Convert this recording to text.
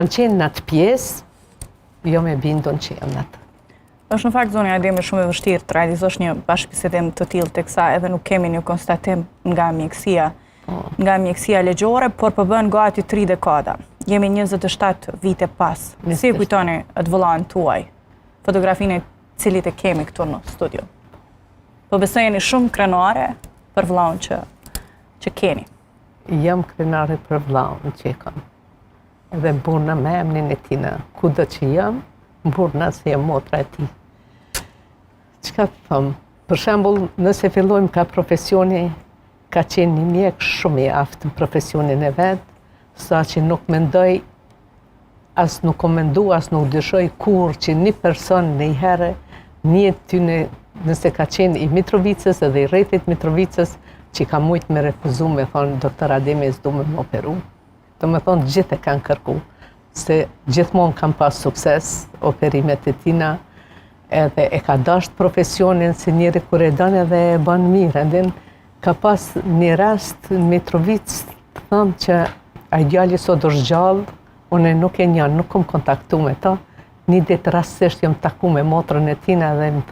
Në qenë në atë pjesë, jo me bindon që jam në atë. Është në fakt zonja Ademi shumë e vështirë të realizosh një bashkëbisedim të tillë teksa edhe nuk kemi një konstatim nga mjekësia legjore, por po bën gati 3 dekada. Jemi 27 vite pas. Si e kujtoni atë vëllain tuaj? Fotografinë e cilit e kemi këtu në studio. Po besoj jeni shumë krenare për vëllain që keni. Jam krenare për vëllain që e kam. Edhe burna me emnin e tina, kudo që jam, burna se jam motra e ti. Çka të thëmë? Për shembull, nëse fillojmë ka profesioni, ka qenë një mjek shumë i aftë në profesionin e vetë, sa që nuk mendoj, as nuk komendu, as nuk dyshoj kur që një person në i herë, një tyne, nëse ka qenë i Mitrovicës edhe i rretit Mitrovicës, që ka mujtë me refuzu me thonë, doktor Ademi s'du me më operu. Do me thonë, gjithë e kanë kërku, se gjithmonë kam pas sukses, operimet e tina, edhe e ka dasht profesionin se njëri kur e dan edhe e ban mirë. Endin ka pas një rast në Mitrovicë të thëmë që a djali sot është gjallë, unë nuk e njanë, nuk kom kontaktu me ta, një ditë rastësisht jam taku me motrën e tina dhe më thënë